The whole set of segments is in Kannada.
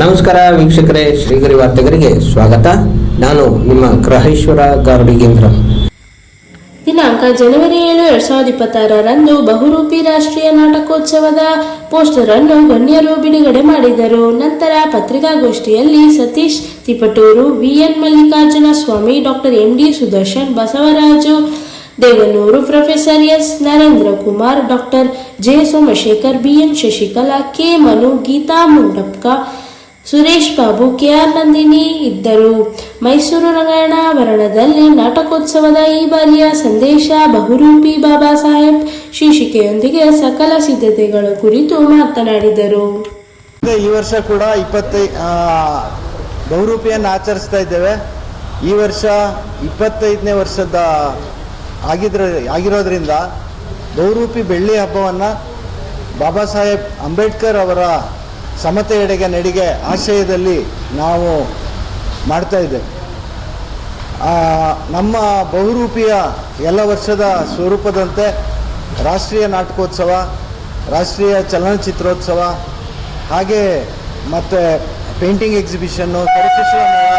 ನಮಸ್ಕಾರ ವೀಕ್ಷಕರೇ, ಶ್ರೀಗರಿ ವಾರ್ತೆಗರಿಗೆ ಸ್ವಾಗತ. ನಾನು ನಿಮ್ಮ ಗ್ರಹೇಶ್ವರ ಗಾರ್ಡಿಗೇಂದ್ರ. ದಿನಾಂಕ ಜನವರಿ 7, 2026ರಂದು ಬಹುರೂಪಿ ರಾಷ್ಟ್ರೀಯ ನಾಟಕೋತ್ಸವದ ಪೋಸ್ಟರ್ ಅನ್ನು ಗಣ್ಯರು ಬಿಡುಗಡೆ ಮಾಡಿದರು. ನಂತರ ಪತ್ರಿಕಾಗೋಷ್ಠಿಯಲ್ಲಿ Satish Tiptur, VN Mallikarjuna Swamy, doctor MD Sudarshan, Basavaraju Devanur, professor S Narendra Kumar, doctor J Somashekhar, BN Shashikala, K Manu, Geetha Mundapka, Suresh Babu, KR Nandini ಇದ್ದರು. ಮೈಸೂರು ರಂಗಾಯಣಾಭರಣದಲ್ಲಿ ನಾಟಕೋತ್ಸವದ ಈ ಬಾರಿಯ ಸಂದೇಶ ಬಹುರೂಪಿ ಬಾಬಾ ಸಾಹೇಬ್ ಶೀರ್ಷಿಕೆಯೊಂದಿಗೆ ಸಕಲ ಸಿದ್ಧತೆಗಳ ಕುರಿತು ಮಾತನಾಡಿದರು. ಈ ವರ್ಷ ಕೂಡ 25 ಬಹುರೂಪಿಯನ್ನು ಆಚರಿಸ್ತಾ ಇದ್ದೇವೆ. ಈ ವರ್ಷ 25ನೇ ವರ್ಷದ ಆಗಿರೋದ್ರಿಂದ ಬಹುರೂಪಿ ಬೆಳ್ಳಿ ಹಬ್ಬವನ್ನು ಬಾಬಾ ಸಾಹೇಬ್ ಅಂಬೇಡ್ಕರ್ ಅವರ ಸಮತೆಯೆಡೆಗೆ ನಡಿಗೆ ಆಶಯದಲ್ಲಿ ನಾವು ಮಾಡ್ತಾ ಇದ್ದೇವೆ. ನಮ್ಮ ಬಹುರೂಪಿಯ ಎಲ್ಲ ವರ್ಷದ ಸ್ವರೂಪದಂತೆ ರಾಷ್ಟ್ರೀಯ ನಾಟಕೋತ್ಸವ, ರಾಷ್ಟ್ರೀಯ ಚಲನಚಿತ್ರೋತ್ಸವ, ಹಾಗೆ ಮತ್ತು ಪೇಂಟಿಂಗ್ ಎಕ್ಸಿಬಿಷನ್ನು, ಕರಕುಶಲ ಮೇಳ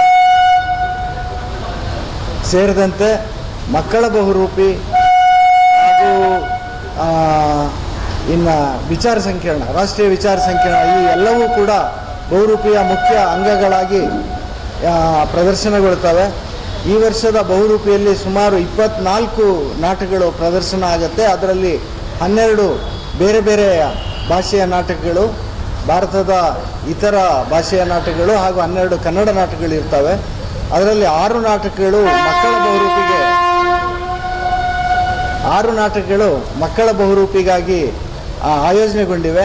ಸೇರಿದಂತೆ ಮಕ್ಕಳ ಬಹುರೂಪಿ ಹಾಗೂ ಇನ್ನು ವಿಚಾರ ಸಂಕಿರಣ, ರಾಷ್ಟ್ರೀಯ ವಿಚಾರ ಸಂಕಿರಣ, ಈ ಎಲ್ಲವೂ ಕೂಡ ಬಹುರೂಪಿಯ ಮುಖ್ಯ ಅಂಗಗಳಾಗಿ ಪ್ರದರ್ಶನಗೊಳ್ತವೆ. ಈ ವರ್ಷದ ಬಹುರೂಪಿಯಲ್ಲಿ ಸುಮಾರು 24 ನಾಟಕಗಳು ಪ್ರದರ್ಶನ ಆಗುತ್ತೆ. ಅದರಲ್ಲಿ 12 ಬೇರೆ ಬೇರೆ ಭಾಷೆಯ ನಾಟಕಗಳು, ಭಾರತದ ಇತರ ಭಾಷೆಯ ನಾಟಕಗಳು ಹಾಗೂ 12 ಕನ್ನಡ ನಾಟಕಗಳು ಇರ್ತವೆ. ಅದರಲ್ಲಿ 6 ನಾಟಕಗಳು ಮಕ್ಕಳ ಬಹುರೂಪಿಗಾಗಿ ಆಯೋಜನೆಗೊಂಡಿವೆ.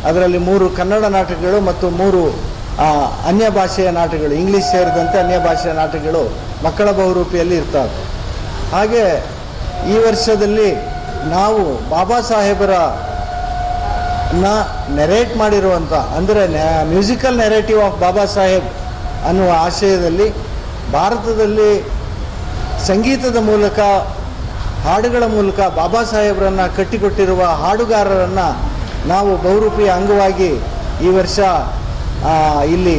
ಅದರಲ್ಲಿ 3 ಕನ್ನಡ ನಾಟಕಗಳು ಮತ್ತು 3 ಅನ್ಯ ಭಾಷೆಯ ನಾಟಕಗಳು, ಇಂಗ್ಲೀಷ್ ಸೇರಿದಂತೆ ಅನ್ಯ ಭಾಷೆಯ ನಾಟಕಗಳು ಮಕ್ಕಳ ಬಹುರೂಪಿಯಲ್ಲಿ ಇರ್ತವೆ. ಹಾಗೆ ಈ ವರ್ಷದಲ್ಲಿ ನಾವು ಬಾಬಾ ಸಾಹೇಬರನ್ನ ನೆರೇಟ್ ಮಾಡಿರುವಂಥ, ಅಂದರೆ musical narrative of Baba Saheb ಅನ್ನುವ ಆಶಯದಲ್ಲಿ ಭಾರತದಲ್ಲಿ ಸಂಗೀತದ ಮೂಲಕ, ಹಾಡುಗಳ ಮೂಲಕ ಬಾಬಾ ಸಾಹೇಬರನ್ನು ಕಟ್ಟಿಕೊಟ್ಟಿರುವ ಹಾಡುಗಾರರನ್ನು ನಾವು ಬಹುರೂಪಿಯ ಅಂಗವಾಗಿ ಈ ವರ್ಷ ಇಲ್ಲಿ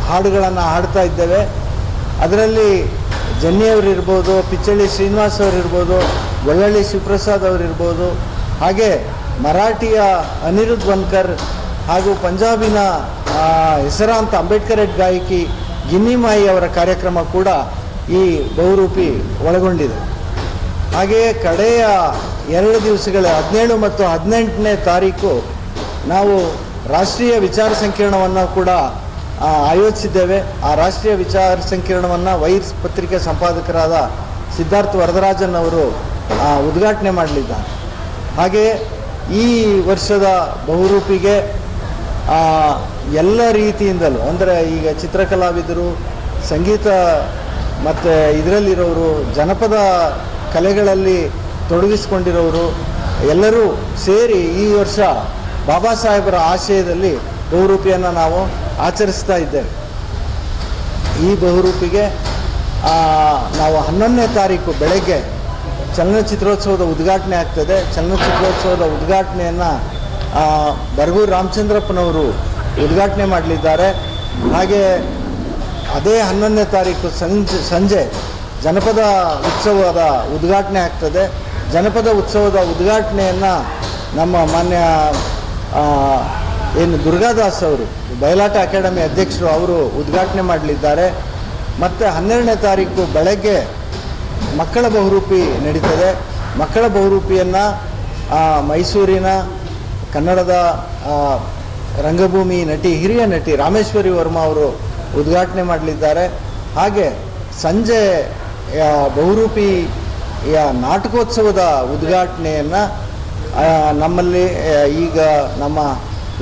ಹಾಡುಗಳನ್ನು ಹಾಡ್ತಾ ಇದ್ದೇವೆ. ಅದರಲ್ಲಿ ಜನ್ನಿಯವರಿರ್ಬೋದು, ಪಿಚ್ಚಳ್ಳಿ ಶ್ರೀನಿವಾಸ್ ಅವರಿರ್ಬೋದು, ಗೊಳ್ಳಳ್ಳಿ ಶಿವಪ್ರಸಾದ್ ಅವರಿರ್ಬೋದು, ಹಾಗೆ ಮರಾಠಿಯ ಅನಿರುದ್ಧ್ ವನ್ಕರ್ ಹಾಗೂ ಪಂಜಾಬಿನ ಹೆಸರಾಂತ ಅಂಬೇಡ್ಕರ್ ಗಾಯಕಿ ಗಿನ್ನಿಮಾಯಿ ಅವರ ಕಾರ್ಯಕ್ರಮ ಕೂಡ ಈ ಬಹುರೂಪಿ ಒಳಗೊಂಡಿದೆ. ಹಾಗೆಯೇ ಕಡೆಯ 2 ದಿವಸಗಳ 17 ಮತ್ತು 18ನೇ ತಾರೀಕು ನಾವು ರಾಷ್ಟ್ರೀಯ ವಿಚಾರ ಸಂಕಿರಣವನ್ನು ಕೂಡ ಆಯೋಜಿಸಿದ್ದೇವೆ. ಆ ರಾಷ್ಟ್ರೀಯ ವಿಚಾರ ಸಂಕಿರಣವನ್ನು ವೈರ್ಸ್ ಪತ್ರಿಕೆ ಸಂಪಾದಕರಾದ ಸಿದ್ಧಾರ್ಥ ವರದರಾಜನ್ ಅವರು ಉದ್ಘಾಟನೆ ಮಾಡಲಿದ್ದಾರೆ. ಹಾಗೆಯೇ ಈ ವರ್ಷದ ಬಹುರೂಪಿಗೆ ಎಲ್ಲ ರೀತಿಯಿಂದಲೂ, ಅಂದರೆ ಈಗ ಚಿತ್ರಕಲಾವಿದರು, ಸಂಗೀತ ಮತ್ತು ಇದರಲ್ಲಿರೋರು, ಜನಪದ ಕಲೆಗಳಲ್ಲಿ ತೊಡಗಿಸಿಕೊಂಡಿರೋರು ಎಲ್ಲರೂ ಸೇರಿ ಈ ವರ್ಷ ಬಾಬಾ ಸಾಹೇಬರ ಆಶಯದಲ್ಲಿ ಬಹುರೂಪಿಯನ್ನು ನಾವು ಆಚರಿಸ್ತಾ ಇದ್ದೇವೆ. ಈ ಬಹುರೂಪಿಗೆ ನಾವು 11ನೇ ತಾರೀಕು ಬೆಳಗ್ಗೆ ಚಲನಚಿತ್ರೋತ್ಸವದ ಉದ್ಘಾಟನೆ ಆಗ್ತದೆ. ಚಲನಚಿತ್ರೋತ್ಸವದ ಉದ್ಘಾಟನೆಯನ್ನು ಬರಗೂರು ರಾಮಚಂದ್ರಪ್ಪನವರು ಉದ್ಘಾಟನೆ ಮಾಡಲಿದ್ದಾರೆ. ಹಾಗೆ ಅದೇ 11ನೇ ತಾರೀಕು ಸಂಜೆ ಜನಪದ ಉತ್ಸವದ ಉದ್ಘಾಟನೆ ಆಗ್ತದೆ. ಜನಪದ ಉತ್ಸವದ ಉದ್ಘಾಟನೆಯನ್ನು ನಮ್ಮ ಮಾನ್ಯ ದುರ್ಗಾದಾಸ್ ಅವರು, ಬಯಲಾಟ ಅಕಾಡೆಮಿ ಅಧ್ಯಕ್ಷರು, ಅವರು ಉದ್ಘಾಟನೆ ಮಾಡಲಿದ್ದಾರೆ. ಮತ್ತು 12ನೇ ತಾರೀಕು ಬೆಳಗ್ಗೆ ಮಕ್ಕಳ ಬಹುರೂಪಿ ನಡೀತದೆ. ಮಕ್ಕಳ ಬಹುರೂಪಿಯನ್ನು ಮೈಸೂರಿನ ಕನ್ನಡದ ರಂಗಭೂಮಿ ನಟಿ, ಹಿರಿಯ ನಟಿ ರಾಮೇಶ್ವರಿ ವರ್ಮಾ ಅವರು ಉದ್ಘಾಟನೆ ಮಾಡಲಿದ್ದಾರೆ. ಹಾಗೆ ಸಂಜೆ ಬಹುರೂಪಿಯ ನಾಟಕೋತ್ಸವದ ಉದ್ಘಾಟನೆಯನ್ನು ನಮ್ಮಲ್ಲಿ ಈಗ ನಮ್ಮ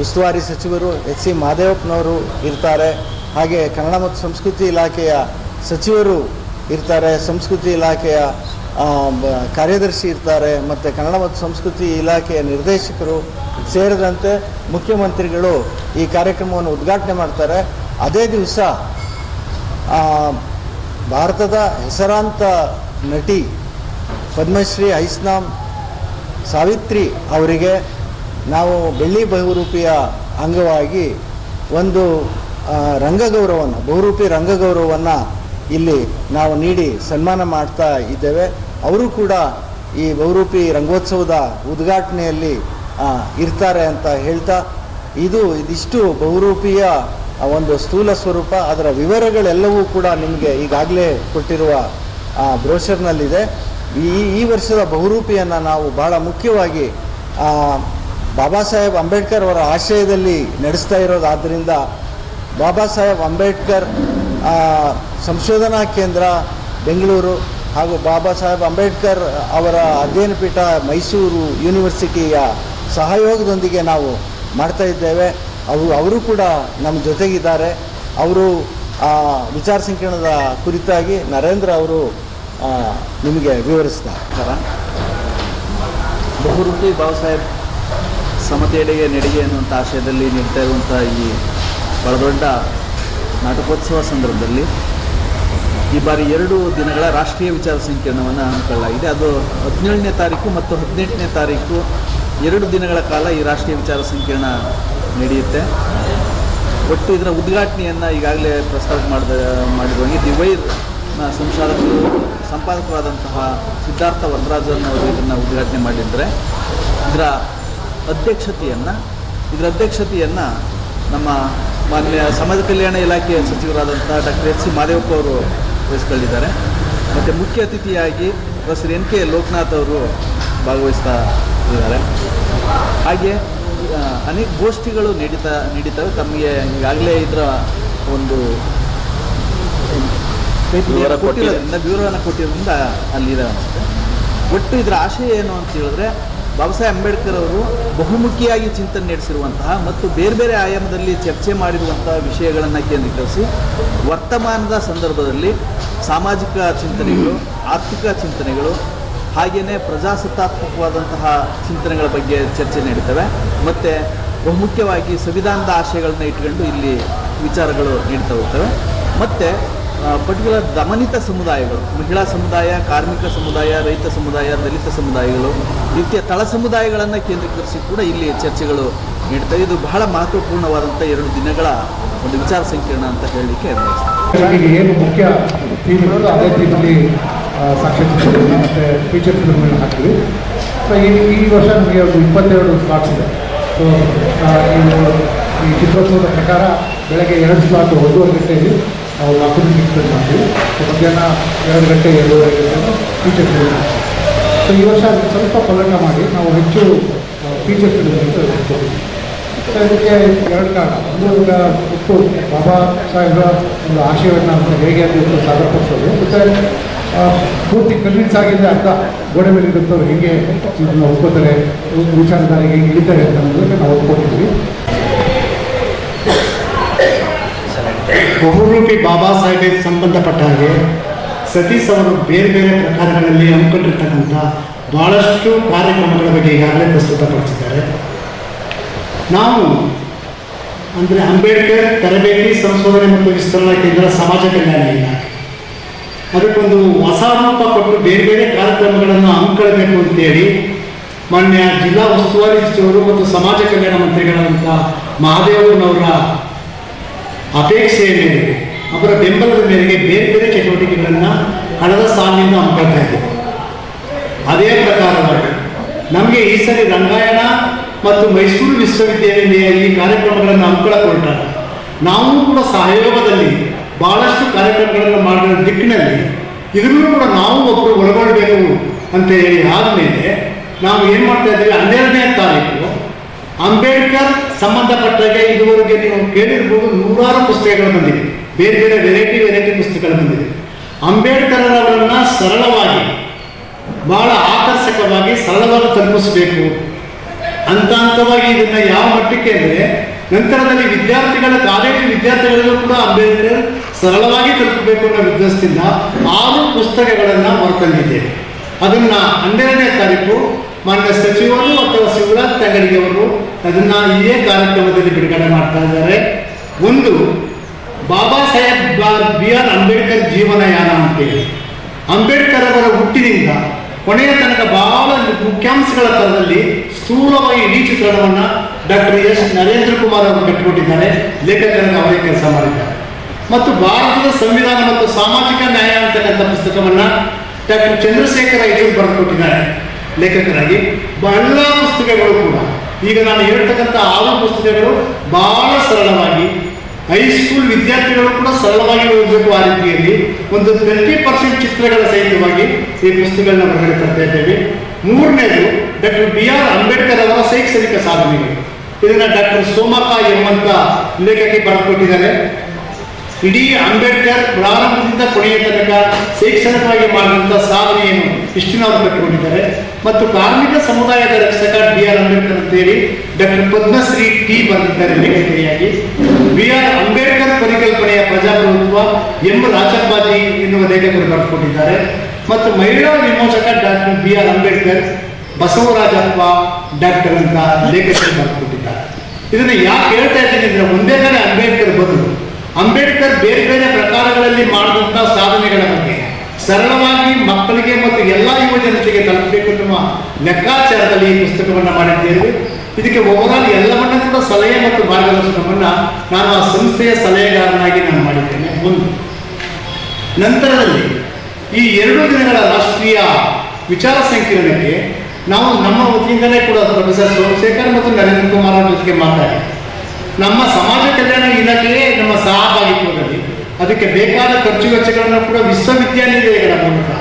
ಉಸ್ತುವಾರಿ ಸಚಿವರು ಎಚ್.ಸಿ. ಮಹದೇವಪ್ಪನವರು ಇರ್ತಾರೆ. ಹಾಗೆ ಕನ್ನಡ ಮತ್ತು ಸಂಸ್ಕೃತಿ ಇಲಾಖೆಯ ಸಚಿವರು ಇರ್ತಾರೆ, ಸಂಸ್ಕೃತಿ ಇಲಾಖೆಯ ಕಾರ್ಯದರ್ಶಿ ಇರ್ತಾರೆ, ಮತ್ತು ಕನ್ನಡ ಮತ್ತು ಸಂಸ್ಕೃತಿ ಇಲಾಖೆಯ ನಿರ್ದೇಶಕರು ಸೇರಿದಂತೆ ಮುಖ್ಯಮಂತ್ರಿಗಳು ಈ ಕಾರ್ಯಕ್ರಮವನ್ನು ಉದ್ಘಾಟನೆ ಮಾಡ್ತಾರೆ. ಅದೇ ದಿವಸ ಭಾರತದ ಹೆಸರಾಂತ ನಟಿ ಪದ್ಮಶ್ರೀ ಐಸ್ನಾಮ್ ಸಾವಿತ್ರಿ ಅವರಿಗೆ ನಾವು ಬೆಳ್ಳಿ ಬಹುರೂಪಿಯ ಅಂಗವಾಗಿ ಒಂದು ರಂಗಗೌರವವನ್ನು, ಬಹುರೂಪಿ ರಂಗಗೌರವವನ್ನು ಇಲ್ಲಿ ನಾವು ನೀಡಿ ಸನ್ಮಾನ ಮಾಡ್ತಾ ಇದ್ದೇವೆ. ಅವರು ಕೂಡ ಈ ಬಹುರೂಪಿ ರಂಗೋತ್ಸವದ ಉದ್ಘಾಟನೆಯಲ್ಲಿ ಇರ್ತಾರೆ ಅಂತ ಹೇಳ್ತಾ, ಇದಿಷ್ಟು ಬಹುರೂಪಿಯ ಒಂದು ಸ್ಥೂಲ ಸ್ವರೂಪ. ಅದರ ವಿವರಗಳೆಲ್ಲವೂ ಕೂಡ ನಿಮಗೆ ಈಗಾಗಲೇ ಕೊಟ್ಟಿರುವ ಬ್ರೋಷರ್ನಲ್ಲಿದೆ. ಈ ವರ್ಷದ ಬಹುರೂಪಿಯನ್ನು ನಾವು ಬಹಳ ಮುಖ್ಯವಾಗಿ ಬಾಬಾ ಸಾಹೇಬ್ ಅಂಬೇಡ್ಕರ್ ಅವರ ಆಶಯದಲ್ಲಿ ನಡೆಸ್ತಾ ಇರೋದಾದ್ದರಿಂದ ಬಾಬಾ ಸಾಹೇಬ್ ಅಂಬೇಡ್ಕರ್ ಸಂಶೋಧನಾ ಕೇಂದ್ರ ಬೆಂಗಳೂರು ಹಾಗೂ ಬಾಬಾ ಸಾಹೇಬ್ ಅಂಬೇಡ್ಕರ್ ಅವರ ಅಧ್ಯಯನ ಪೀಠ ಮೈಸೂರು ಯೂನಿವರ್ಸಿಟಿಯ ಸಹಯೋಗದೊಂದಿಗೆ ನಾವು ಮಾಡ್ತಾ ಇದ್ದೇವೆ. ಅವರು ಕೂಡ ನಮ್ಮ ಜೊತೆಗಿದ್ದಾರೆ. ಅವರು ವಿಚಾರ ಸಂಕಿರಣದ ಕುರಿತಾಗಿ ನರೇಂದ್ರ ಅವರು ನಿಮಗೆ ವಿವರಿಸ್ತಾರೆ. ಬಹುರೂಪಿ ಬಾಬಾ ಸಾಹೇಬ್ ಸಮತೆಯೆಡೆಗೆ ನಡಿಗೆ ಅನ್ನುವಂಥ ಆಶಯದಲ್ಲಿ ನೀಡ್ತಾ ಇರುವಂಥ ಈ ಬಹಳ ದೊಡ್ಡ ನಾಟಕೋತ್ಸವ ಸಂದರ್ಭದಲ್ಲಿ ಈ ಬಾರಿ 2 ದಿನಗಳ ರಾಷ್ಟ್ರೀಯ ವಿಚಾರ ಸಂಕಿರಣವನ್ನು ಹಮ್ಮಿಕೊಳ್ಳಲಾಗಿದೆ. ಅದು 17ನೇ ತಾರೀಕು ಮತ್ತು 18ನೇ ತಾರೀಕು 2 ದಿನಗಳ ಕಾಲ ಈ ರಾಷ್ಟ್ರೀಯ ವಿಚಾರ ಸಂಕಿರಣ ನಡೆಯುತ್ತೆ. ಒಟ್ಟು ಇದರ ಉದ್ಘಾಟನೆಯನ್ನು ಈಗಾಗಲೇ ಪ್ರಸ್ತಾವ ಮಾಡಿರುವಂಗೆ ದಿವೈರ್ನ ಸಂಶೋಧಕರು ಸಂಪಾದಕರಾದಂತಹ ಸಿದ್ಧಾರ್ಥ ವರದರಾಜನ್ ಅವರು ಇದನ್ನು ಉದ್ಘಾಟನೆ ಮಾಡಿದರೆ, ಇದರ ಅಧ್ಯಕ್ಷತೆಯನ್ನು ನಮ್ಮ ಮಾನ್ಯ ಸಮಾಜ ಕಲ್ಯಾಣ ಇಲಾಖೆಯ ಸಚಿವರಾದಂಥ ಡಾಕ್ಟರ್ ಎಚ್ ಸಿ ಮಾದೇವಪ್ಪ ಅವರು ವಹಿಸ್ಕೊಂಡಿದ್ದಾರೆ. ಮತ್ತು ಮುಖ್ಯ ಅತಿಥಿಯಾಗಿ ಪ್ರೊಫೆಸರ್ ಎನ್ ಕೆ ಲೋಕನಾಥ್ ಅವರು ಭಾಗವಹಿಸ್ತಾ ಇದ್ದಾರೆ. ಹಾಗೆ ಅನೇಕ ಗೋಷ್ಠಿಗಳು ನಡೀತವೆ. ತಮಗೆ ಈಗಾಗಲೇ ಇದರ ಒಂದು ವಿವರವನ್ನು ಕೊಟ್ಟಿರೋದ್ರಿಂದ ಅಲ್ಲಿದೆ ಅನಿಸುತ್ತೆ. ಒಟ್ಟು ಇದರ ಆಶಯ ಏನು ಅಂತ ಹೇಳಿದ್ರೆ, ಬಾಬಾ ಸಾಹೇಬ್ ಅಂಬೇಡ್ಕರ್ ಅವರು ಬಹುಮುಖಿಯಾಗಿ ಚಿಂತನೆ ನಡೆಸಿರುವಂತಹ ಮತ್ತು ಬೇರೆ ಬೇರೆ ಆಯಾಮದಲ್ಲಿ ಚರ್ಚೆ ಮಾಡಿರುವಂತಹ ವಿಷಯಗಳನ್ನು ಕೇಂದ್ರೀಕರಿಸಿ ವರ್ತಮಾನದ ಸಂದರ್ಭದಲ್ಲಿ ಸಾಮಾಜಿಕ ಚಿಂತನೆಗಳು, ಆರ್ಥಿಕ ಚಿಂತನೆಗಳು, ಹಾಗೆಯೇ ಪ್ರಜಾಸತ್ತಾತ್ಮಕವಾದಂತಹ ಚಿಂತನೆಗಳ ಬಗ್ಗೆ ಚರ್ಚೆ ನಡೀತವೆ. ಮತ್ತು ಬಹುಮುಖ್ಯವಾಗಿ ಸಂವಿಧಾನದ ಆಶಯಗಳನ್ನ ಇಟ್ಕೊಂಡು ಇಲ್ಲಿ ವಿಚಾರಗಳು ನೀಡ್ತಾ ಹೋಗ್ತವೆ. ಮತ್ತು ಪರ್ಟಿಕ್ಯುಲರ್ ದಮನಿತ ಸಮುದಾಯಗಳು, ಮಹಿಳಾ ಸಮುದಾಯ, ಕಾರ್ಮಿಕ ಸಮುದಾಯ, ರೈತ ಸಮುದಾಯ, ದಲಿತ ಸಮುದಾಯಗಳು, ರೀತಿಯ ತಳ ಸಮುದಾಯಗಳನ್ನು ಕೇಂದ್ರೀಕರಿಸಿ ಕೂಡ ಇಲ್ಲಿ ಚರ್ಚೆಗಳು ನೀಡ್ತವೆ. ಇದು ಬಹಳ ಮಹತ್ವಪೂರ್ಣವಾದಂಥ 2 ದಿನಗಳ ಒಂದು ವಿಚಾರ ಸಂಕಿರಣ ಅಂತ ಹೇಳಲಿಕ್ಕೆ ಏನು ಮುಖ್ಯ ಥೀಮ್ ಇರೋದು ಅದೇ ಥೀಮಲ್ಲಿ ಸಾಕ್ಷ್ಯಚಿತ್ರಗಳನ್ನ ಮತ್ತು ಫೀಚರ್ ಫಿಲ್ಮ್ಗಳನ್ನ ಹಾಕ್ತೀವಿ. ಸೊ ಈ ವರ್ಷ ನಮಗೆ ಒಂದು 22 ಸ್ಲಾಟ್ಸ್ ಇದೆ. ಸೊ ಈ ಚಿತ್ರೋತ್ಸವದ ಪ್ರಕಾರ ಬೆಳಗ್ಗೆ 2 ಸ್ಲಾಟ್ 1:30 ಗಂಟೆಯಲ್ಲಿ ನಾವು ಡಾಕ್ಯುಮೆಂಟ್ ಎಕ್ಸ್ಪ್ಲೇನ್ ಮಾಡ್ತೀವಿ. ಸೊ ಮಧ್ಯಾಹ್ನ 2 ಗಂಟೆ 2:30 ಗಂಟೆ ಫೀಚರ್ ಫಿಲ್ಮ್. ಸೊ ಈ ವರ್ಷ ಸ್ವಲ್ಪ ಪಲ್ಲಟ ಮಾಡಿ ನಾವು ಹೆಚ್ಚು ಫೀಚರ್ ಫಿಲ್ಮ್ ಅಂತ ಹೇಳ್ತೀವಿ. ಸೊ ಇದಕ್ಕೆ 2 ಕಾರಣ. ಒಂದು ಈಗ ಒಟ್ಟು ಬಾಬಾ ಸಾಹೇಬರ ಒಂದು ಆಶಯವನ್ನು ಹೇಗೆ ಅಂತ ಸಾದರಪಡಿಸೋದು, ಮತ್ತು ಪೂರ್ತಿ ಕನ್ವಿನ್ಸ್ ಆಗಿದ್ದರೆ ಅರ್ಥ ಗೋಡೆ ಮೇಲೆ ಇರುತ್ತವ್ರು ಹೇಗೆ ಇದನ್ನು ಒಪ್ಕೋತಾರೆ, ವಿಚಾರಧಾರೆಗೆ ಹೇಗೆ ಇಳಿತಾರೆ ಅಂತ ಅನ್ನೋದಕ್ಕೆ ನಾವು ಒಪ್ಕೊಂಡಿದ್ವಿ. ಬಹುರೂಪಿ ಬಾಬಾ ಸಾಹೇಬ್ಗೆ ಸಂಬಂಧಪಟ್ಟ ಹಾಗೆ ಸತೀಶ್ ಅವರು ಬೇರೆ ಬೇರೆ ಪ್ರಕಾರಗಳಲ್ಲಿ ಹಮ್ಮಿಕೊಂಡಿರ್ತಕ್ಕಂಥ ಭಾಳಷ್ಟು ಕಾರ್ಯಕ್ರಮಗಳ ಬಗ್ಗೆ ಈಗಾಗಲೇ ಪ್ರಸ್ತುತಪಡಿಸಿದ್ದಾರೆ. ನಾವು ಅಂದರೆ ಅಂಬೇಡ್ಕರ್ ತರಬೇತಿ ಸಂಶೋಧನೆ ಮತ್ತು ವಿಸ್ತರಣಾ ಕೇಂದ್ರ ಸಮಾಜ ಕಲ್ಯಾಣ ಇಲಾಖೆ ಅದಕ್ಕೊಂದು ಹೊಸ ರೂಪ ಕೊಟ್ಟು ಬೇರೆ ಬೇರೆ ಕಾರ್ಯಕ್ರಮಗಳನ್ನು ಹಮ್ಮಿಕೊಳ್ಬೇಕು ಅಂತೇಳಿ ಮಾನ್ಯ ಜಿಲ್ಲಾ ಉಸ್ತುವಾರಿ ಸಚಿವರು ಮತ್ತು ಸಮಾಜ ಕಲ್ಯಾಣ ಮಂತ್ರಿಗಳಾದಂಥ ಮಹಾದೇವಪ್ಪನವರ ಅಪೇಕ್ಷೆಯ ಮೇರೆಗೆ, ಅವರ ಬೆಂಬಲದ ಮೇರೆಗೆ ಬೇರೆ ಬೇರೆ ಚಟುವಟಿಕೆಗಳನ್ನು ಕಳೆದ ಸಾಲಿನಿಂದ ಹಮ್ಮಿಕೊಳ್ತಾ ಇದ್ದೇವೆ. ಅದೇ ಪ್ರಕಾರವಾಗಿ ನಮಗೆ ಈ ಸರಿ ರಂಗಾಯಣ ಮತ್ತು ಮೈಸೂರು ವಿಶ್ವವಿದ್ಯಾನಿಲಯ ಈ ಕಾರ್ಯಕ್ರಮಗಳನ್ನು ಹಮ್ಮಿಕೊಳ್ಳಲ್ಪಟ್ಟಾಗ ನಾವು ಕೂಡ ಸಹಯೋಗದಲ್ಲಿ ಭಾಳಷ್ಟು ಕಾರ್ಯಕ್ರಮಗಳನ್ನು ಮಾಡುವ ದಿಕ್ಕಿನಲ್ಲಿ ಇದರಲ್ಲೂ ಕೂಡ ನಾವು ಒಬ್ಬರು ಒಳಗೊಳ್ಳಬೇಕು ಅಂತ ಹೇಳಿ ಆದಮೇಲೆ ನಾವು ಏನು ಮಾಡ್ತಾ ಇದ್ದೀವಿ, 12ನೇ ತಾರೀಕು ಅಂಬೇಡ್ಕರ್ ಸಂಬಂಧಪಟ್ಟಾಗೆ ಇದುವರೆಗೆ ನೀವು ಕೇಳಿರ್ಬೋದು 100 ಪುಸ್ತಕಗಳು ಬಂದಿವೆ, ಬೇರೆ ಬೇರೆ ವೆರೈಟಿ ಪುಸ್ತಕಗಳು ಬಂದಿವೆ. ಅಂಬೇಡ್ಕರ್ ಅವರನ್ನು ಸರಳವಾಗಿ, ಬಹಳ ಆಕರ್ಷಕವಾಗಿ, ಸರಳವಾಗಿ ತಲುಪಿಸಬೇಕು ಹಂತವಾಗಿ ಇದನ್ನು ಯಾವ ಮಟ್ಟಕ್ಕೆ ಅಂದರೆ ನಂತರದಲ್ಲಿ ಕಾಲೇಜು ವಿದ್ಯಾರ್ಥಿಗಳಲ್ಲೂ ಕೂಡ ಅಂಬೇಡ್ಕರ್ ಸರಳವಾಗಿ ತಲುಪಬೇಕು ಅನ್ನೋ ಉದ್ದೇಶದಿಂದ 6 ಪುಸ್ತಕಗಳನ್ನು ಹೊರತಂದಿದ್ದೇವೆ. ಅದನ್ನು 12ನೇ ತಾರೀಕು ಮಾನ್ಯ ಸಚಿವರು ಅಥವಾ ಶಿವರಾಜ್ ತಂಗಡಿಗೆ ಅವರು ಅದನ್ನು ಇದೇ ಕಾರ್ಯಕ್ರಮದಲ್ಲಿ ಬಿಡುಗಡೆ ಮಾಡ್ತಾ ಇದ್ದಾರೆ. ಒಂದು ಬಾಬಾ ಸಾಹೇಬ್ BR ಅಂಬೇಡ್ಕರ್ ಜೀವನಯಾನ ಅಂತೇಳಿ, ಅಂಬೇಡ್ಕರ್ ಅವರ ಹುಟ್ಟಿನಿಂದ ಕೊನೆಯ ತನಕ ಬಹಳ ಮುಖ್ಯಾಂಶಗಳ ಥರದಲ್ಲಿ ಸ್ಥೂಲವಾಗಿ ಇಡೀ ಚಿತ್ರಣವನ್ನು ಡಾಕ್ಟರ್ ಎಸ್ ನರೇಂದ್ರ ಕುಮಾರ್ ಅವರು ಕಟ್ಟಿಕೊಟ್ಟಿದ್ದಾರೆ. ಲೇಖಕರಿಗೆ ಅವರೇ ಕೆಲಸ ಮಾಡಿದ್ದಾರೆ. ಮತ್ತು ಭಾರತದ ಸಂವಿಧಾನ ಮತ್ತು ಸಾಮಾಜಿಕ ನ್ಯಾಯ ಅಂತಕ್ಕಂಥ ಪುಸ್ತಕವನ್ನು ಡಾಕ್ಟರ್ ಚಂದ್ರಶೇಖರ ಯಜೂರ್ ಬರೆದುಕೊಟ್ಟಿದ್ದಾರೆ ಲೇಖಕರಾಗಿ. ಎಲ್ಲ ಪುಸ್ತಕಗಳು ಕೂಡ ಈಗ ನಾನು ಹೇಳ್ತಕ್ಕಂಥ 6 ಪುಸ್ತಕಗಳು ಬಹಳ ಸರಳವಾಗಿ ಹೈಸ್ಕೂಲ್ ವಿದ್ಯಾರ್ಥಿಗಳು ಕೂಡ ಸರಳವಾಗಿ ಓದಬೇಕು. ಆ ರೀತಿಯಲ್ಲಿ ಒಂದು 30% ಚಿತ್ರಗಳ ಸಹಿತವಾಗಿ ಈ ಪುಸ್ತಕಗಳನ್ನ ಹೊರಗಡೆ ತರ್ತಾ ಇದ್ದೇವೆ. 3ನೇದು ಡಾಕ್ಟರ್ BR ಅಂಬೇಡ್ಕರ್ ಅವರ ಶೈಕ್ಷಣಿಕ ಸಾಧನೆಗಳು. ಇದನ್ನ ಡಾಕ್ಟರ್ ಸೋಮಕ್ಕ ಎಂಬಂತ ಲೇಖಕಿ ಬರೆದುಕೊಟ್ಟಿದ್ದಾರೆ. ಇಡೀ ಅಂಬೇಡ್ಕರ್ ಪ್ರಾರಂಭದಿಂದ ಕೊನೆಯ ತನಕ ಶೈಕ್ಷಣಿಕವಾಗಿ ಮಾಡಿದಂಥ ಸಾಧನೆಯನ್ನು ಇಷ್ಟಿನವರು ಕಟ್ಟಿಕೊಂಡಿದ್ದಾರೆ. ಮತ್ತು ಕಾರ್ಮಿಕ ಸಮುದಾಯದ ರಕ್ಷಕ BR ಅಂಬೇಡ್ಕರ್ ಅಂತೇಳಿ ಡಾಕ್ಟರ್ ಪದ್ಮಶ್ರೀ ಟಿ ಬರೆದಿದ್ದಾರೆ ಲೇಖಕಿಯಾಗಿ. BR ಅಂಬೇಡ್ಕರ್ ಪರಿಕಲ್ಪನೆಯ ಪ್ರಜಾಪ್ರಭುತ್ವ ರಾಜಪ್ಪಾಜಿ ಎನ್ನುವ ಲೇಖಕರು ಬರೆದುಕೊಟ್ಟಿದ್ದಾರೆ. ಮತ್ತು ಮಹಿಳಾ ವಿಮೋಚಕ doctor BR Ambedkar Basavarajappa doctor ಅಂತ ಲೇಖಕರು ಬರೆದುಕೊಟ್ಟಿದ್ದಾರೆ. ಇದನ್ನು ಯಾಕೆ ಹೇಳ್ತಾ ಇದ್ದೀನಿ ಅಂದರೆ, ಒಂದೇ ಕಡೆ ಅಂಬೇಡ್ಕರ್ ಬದಲು ಅಂಬೇಡ್ಕರ್ ಬೇರೆ ಬೇರೆ ಪ್ರಕಾರಗಳಲ್ಲಿ ಮಾಡಿದಂಥ ಸಾಧನೆಗಳ ಬಗ್ಗೆ ಸರಳವಾಗಿ ಮಕ್ಕಳಿಗೆ ಮತ್ತು ಎಲ್ಲ ಯುವ ಜನತೆಗೆ ತಲುಪಬೇಕು ಎನ್ನುವ ಲೆಕ್ಕಾಚಾರದಲ್ಲಿ ಈ ಪುಸ್ತಕವನ್ನು ಮಾಡಿದ್ದೇವೆ. ಇದಕ್ಕೆ ಓವರಾಲ್ ಎಲ್ಲವನ್ನ ಕೂಡ ಸಲಹೆ ಮತ್ತು ಮಾರ್ಗದರ್ಶನವನ್ನು ನಾನು ಆ ಸಂಸ್ಥೆಯ ಸಲಹೆಗಾರನಾಗಿ ನಾನು ಮಾಡಿದ್ದೇನೆ. ಒಂದು ನಂತರದಲ್ಲಿ ಈ 2 ದಿನಗಳ ರಾಷ್ಟ್ರೀಯ ವಿಚಾರ ಸಂಕಿರಣಕ್ಕೆ ನಾವು ನಮ್ಮ ವತಿಯಿಂದಲೇ ಕೂಡ ಪ್ರೊಫೆಸರ್ ಸೋಮಶೇಖರ್ ಮತ್ತು ನರೇಂದ್ರ ಕುಮಾರ್ ಅವರ ಜೊತೆಗೆ ಮಾತಾಡಿ ನಮ್ಮ ಸಮಾಜ ಕಲ್ಯಾಣ ಇಲಾಖೆಯೇ ನಮ್ಮ ಸಹಭಾಗಿತ್ವದಲ್ಲಿ ಅದಕ್ಕೆ ಬೇಕಾದ ಖರ್ಚು ವೆಚ್ಚಗಳನ್ನು ಕೂಡ ವಿಶ್ವವಿದ್ಯಾನಿಲಯಗಳ ಮೂಲಕ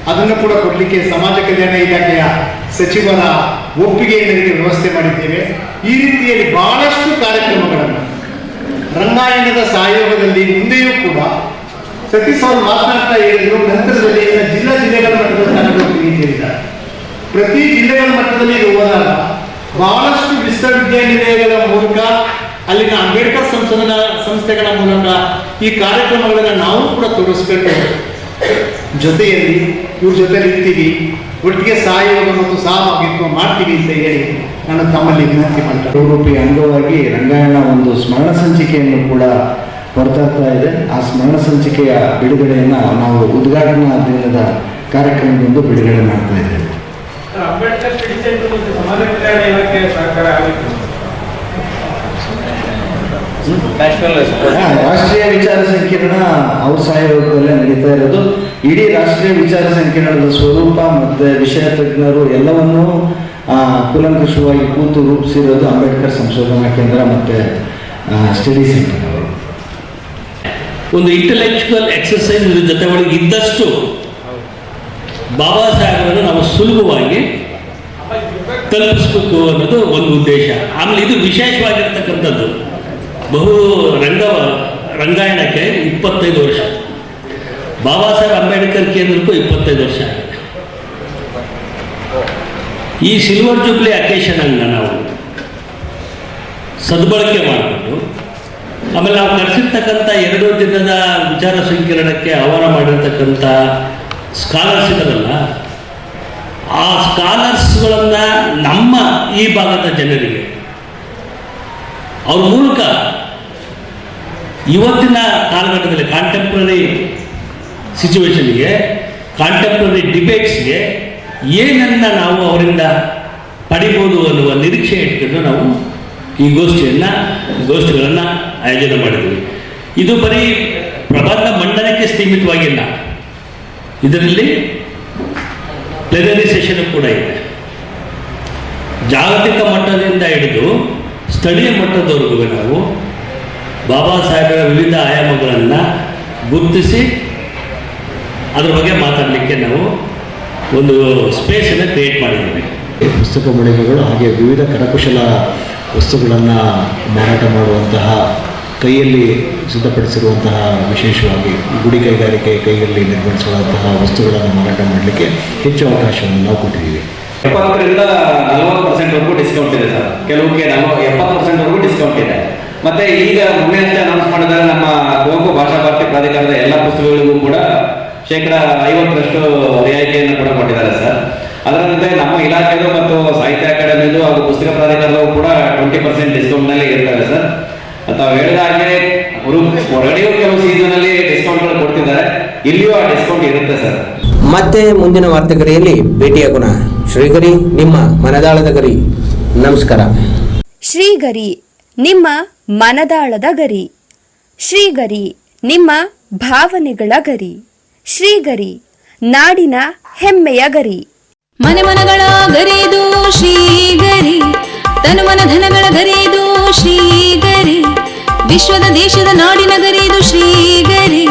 ಅದನ್ನು ಕೂಡ ಕೊಡಲಿಕ್ಕೆ ಸಮಾಜ ಕಲ್ಯಾಣ ಇಲಾಖೆಯ ಸಚಿವರ ಒಪ್ಪಿಗೆ ಮೇರೆಗೆ ವ್ಯವಸ್ಥೆ ಮಾಡಿದ್ದೇವೆ. ಈ ರೀತಿಯಲ್ಲಿ ಬಹಳಷ್ಟು ಕಾರ್ಯಕ್ರಮಗಳನ್ನು ರಂಗಾಯಣದ ಸಹಯೋಗದಲ್ಲಿ ಮುಂದೆಯೂ ಕೂಡ ಸತೀಶ್ ಅವರು ಮಾತನಾಡ್ತಾ ಹೇಳಿದ್ರು. ನಂತರದಲ್ಲಿ ಜಿಲ್ಲೆಗಳ ಮಟ್ಟದಲ್ಲಿ ತಂಡಗಳು ಹೇಳಿದ್ದಾರೆ. ಪ್ರತಿ ಜಿಲ್ಲೆಗಳ ಮಟ್ಟದಲ್ಲಿ ಹೋದಾಗ ಬಹಳಷ್ಟು ವಿಶ್ವವಿದ್ಯಾನಿಲಯಗಳ ಮೂಲಕ ಅಲ್ಲಿನ ಅಂಬೇಡ್ಕರ್ ಸಂಶೋಧನಾ ಸಂಸ್ಥೆಗಳ ಮೂಲಕ ಈ ಕಾರ್ಯಕ್ರಮಗಳನ್ನು ನಾವು ಕೂಡ ತೋರಿಸ್ಬೇಕು. ಜೊತೆಯಲ್ಲಿ ಇವ್ರ ಜೊತೆ ಇರ್ತೀವಿ, ಒಟ್ಟಿಗೆ ಸಹಯೋಗ ಮತ್ತು ಸಹಭಾಗಿತ್ವ ಮಾಡ್ತೀವಿ ಅಂತ ಹೇಳಿ ನಾನು ತಮ್ಮಲ್ಲಿ ವಿನಂತಿ ಮಾಡ್ತೇನೆ. ಬಹುರೂಪಿ ಅಂಗವಾಗಿ ರಂಗಾಯಣ ಒಂದು ಸ್ಮರಣ ಸಂಚಿಕೆಯನ್ನು ಕೂಡ ಹೊರತರ್ತಾ ಇದೆ. ಆ ಸ್ಮರಣ ಸಂಚಿಕೆಯ ಬಿಡುಗಡೆಯನ್ನು ನಾವು ಉದ್ಘಾಟನಾ ದಿನದ ಕಾರ್ಯಕ್ರಮದಂದು ಬಿಡುಗಡೆ ಮಾಡ್ತಾ ಇದ್ದೇವೆ. ಅಂಬೇಡ್ಕರ್ ಸ್ಟಡಿ ಸೆಂಟರ್ ಮತ್ತು ಸಮಾಜ ಕಲ್ಯಾಣ ಇಲಾಖೆ ಸಹಕಾರ ಆಗಿತ್ತು. ರಾಷ್ಟ್ರೀಯ ವಿಚಾರ ಸಂಕಿರಣ ಅವ್ರ ಸಹಯೋಗದಲ್ಲೇ ನಡೀತಾ ಇರೋದು. ಇಡೀ ರಾಷ್ಟ್ರೀಯ ವಿಚಾರ ಸಂಕಿರಣದ ಸ್ವರೂಪ ಮತ್ತು ವಿಷಯ ತಜ್ಞರು ಎಲ್ಲವನ್ನೂ ಕೂಲಂಕಷವಾಗಿ ಕೂತು ರೂಪಿಸಿರೋದು ಅಂಬೇಡ್ಕರ್ ಸಂಶೋಧನಾ ಕೇಂದ್ರ ಮತ್ತು ಸ್ಟಡಿ ಸೆಂಟರ್ ಅವರು. ಒಂದು ಇಂಟೆಲೆಕ್ಚುವಲ್ ಎಕ್ಸರ್ಸೈಸ್ ಜೊತೆ ಒಳಗೆ ಇದ್ದಷ್ಟು ಬಾಬಾ ಸಾಹೇಬರನ್ನು ನಾವು ಸುಲಭವಾಗಿ ತಲುಪಿಸ್ಬೇಕು ಅನ್ನೋದು ಒಂದು ಉದ್ದೇಶ. ಆಮೇಲೆ ಇದು ವಿಶೇಷವಾಗಿರ್ತಕ್ಕಂಥದ್ದು. ರಂಗಾಯಣಕ್ಕೆ 25 ವರ್ಷ, ಬಾಬಾ ಸಾಹೇಬ್ ಅಂಬೇಡ್ಕರ್ ಕೇಂದ್ರಕ್ಕೂ 25 ವರ್ಷ ಆಗಿದೆ. ಈ ಸಿಲ್ವರ್ ಜೂಬ್ಲಿ ಅಕೇಶನನ್ನು ನಾವು ಸದ್ಬಳಕೆ ಮಾಡಿಕೊಂಡು ಆಮೇಲೆ ನಾವು ನಡೆಸಿರ್ತಕ್ಕಂಥ 2 ದಿನದ ವಿಚಾರ ಸಂಕಿರಣಕ್ಕೆ ಆಹ್ವಾನ ಮಾಡಿರ್ತಕ್ಕಂಥ ಸ್ಕಾಲರ್ಸ್ ಇದಾರಲ್ಲ, ಆ ಸ್ಕಾಲರ್ಸ್ಗಳನ್ನು ನಮ್ಮ ಈ ಭಾಗದ ಜನರಿಗೆ ಅವ್ರ ಮೂಲಕ ಇವತ್ತಿನ ಕಾಲಘಟ್ಟದಲ್ಲಿ ಕಾಂಟೆಂಪ್ರರಿ ಸಿಚುವೇಶನ್ಗೆ, ಕಾಂಟೆಂಪ್ರರಿ ಡಿಬೇಟ್ಸ್ಗೆ ಏನನ್ನು ನಾವು ಅವರಿಂದ ಪಡಿಬೋದು ಅನ್ನುವ ನಿರೀಕ್ಷೆ ಇಟ್ಕೊಂಡು ನಾವು ಈ ಗೋಷ್ಠಿಗಳನ್ನು ಆಯೋಜನೆ ಮಾಡಿದ್ದೀವಿ. ಇದು ಬರೀ ಪ್ರಬಂಧ ಮಂಡನಕ್ಕೆ ಸೀಮಿತವಾಗಿಲ್ಲ, ಇದರಲ್ಲಿ ಪ್ಲೆನರಿ ಸೆಷನ್ ಕೂಡ ಇದೆ. ಜಾಗತಿಕ ಮಟ್ಟದಿಂದ ಹಿಡಿದು ಸ್ಥಳೀಯ ಮಟ್ಟದವರೆಗೂ ನಾವು ಬಾಬಾ ಸಾಹೇಬರ ವಿವಿಧ ಆಯಾಮಗಳನ್ನು ಗುರುತಿಸಿ ಅದ್ರ ಬಗ್ಗೆ ಮಾತಾಡಲಿಕ್ಕೆ ನಾವು ಒಂದು ಸ್ಪೇಸನ್ನು ಕ್ರಿಯೇಟ್ ಮಾಡಿದ್ದೀವಿ. ಪುಸ್ತಕ ಮಳಿಗೆಗಳು ಹಾಗೆ ವಿವಿಧ ಕರಕುಶಲ ವಸ್ತುಗಳನ್ನು ಮಾರಾಟ ಮಾಡುವಂತಹ, ಕೈಯಲ್ಲಿ ಸಿದ್ಧಪಡಿಸಿರುವಂತಹ, ವಿಶೇಷವಾಗಿ ಗುಡಿ ಕೈಗಾರಿಕೆ ಕೈಯಲ್ಲಿ ನಿರ್ಮಿಸುವಂತಹ ವಸ್ತುಗಳನ್ನು ಮಾರಾಟ ಮಾಡಲಿಕ್ಕೆ ಹೆಚ್ಚು ಅವಕಾಶವನ್ನು ನಾವು ಕೊಟ್ಟಿದ್ದೀವಿ. 70ರಿಂದ 40% ಡಿಸ್ಕೌಂಟ್ ಇದೆ ಸರ್. ಕೆಲವಕ್ಕೆ 70% ಡಿಸ್ಕೌಂಟ್ ಇದೆ. ಮತ್ತೆ ಈಗ ಮೊನ್ನೆ ಅಷ್ಟೇ ಅನೌನ್ಸ್ ಮಾಡಿದರೆ ನಮ್ಮ ಕುವೆಂಪು ಭಾಷಾ ಭಾರತಿ ಪ್ರಾಧಿಕಾರದ ಎಲ್ಲ ಪುಸ್ತಕಗಳಿಗೂ ಕೂಡ 50% ರಿಯಾಯಿತಿಯನ್ನು ಕೂಡ ಕೊಟ್ಟಿದ್ದಾರೆ ಸರ್. ಅದರಂತೆ ನಮ್ಮ ಇಲಾಖೆದು ಮತ್ತು ಸಾಹಿತ್ಯ ಅಕಾಡೆಮಿದು ಹಾಗೂ ಪುಸ್ತಕ ಪ್ರಾಧಿಕಾರದವು ಕೂಡ 20% ಡಿಸ್ಕೌಂಟ್ನಲ್ಲಿ ಇರ್ತವೆ ಸರ್. ತಾವು ಹೇಳಿದ ಹಾಗೆ ಹೊರಗಡೆಯೂ ಕೆಲವು ಸೀಸನಲ್ಲಿ ಡಿಸ್ಕೌಂಟ್ಗಳು ಕೊಡ್ತಿದ್ದಾರೆ, ಇಲ್ಲಿಯೂ ಆ ಡಿಸ್ಕೌಂಟ್ ಇರುತ್ತೆ ಸರ್. ಮತ್ತೆ ಮುಂದಿನ ವಾರ್ತೆಗರಿಯಲ್ಲಿ ಭೇಟಿಯಾಗೋಣ. ಶ್ರೀಗರಿ, ನಿಮ್ಮ ಮನದಾಳದ ಗರಿ. ನಮಸ್ಕಾರ. ಶ್ರೀಗರಿ, ನಿಮ್ಮ ಮನದಾಳದ ಗರಿ. ಶ್ರೀಗರಿ ನಿಮ್ಮ ಭಾವನೆಗಳ ಗರಿ. ಶ್ರೀಗರಿ ನಾಡಿನ ಹೆಮ್ಮೆಯ ಗರಿ. ಮನೆ ಮನಗಳ ಗರಿದು ಶ್ರೀಗರಿ, ತನು ಮನ ಧನಗಳ ಗರಿದು ಶ್ರೀಗರಿ, ವಿಶ್ವದ ದೇಶದ ನಾಡಿನ ಗರಿದು ಶ್ರೀಗರಿ.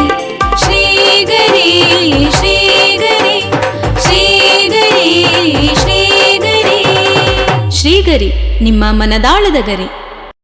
ಶ್ರೀಗರಿ ಶ್ರೀಗರಿ ಶ್ರೀಗರಿ ಶ್ರೀಗರಿ ಶ್ರೀಗರಿ ನಿಮ್ಮ ಮನದಾಳದ ಗರಿ.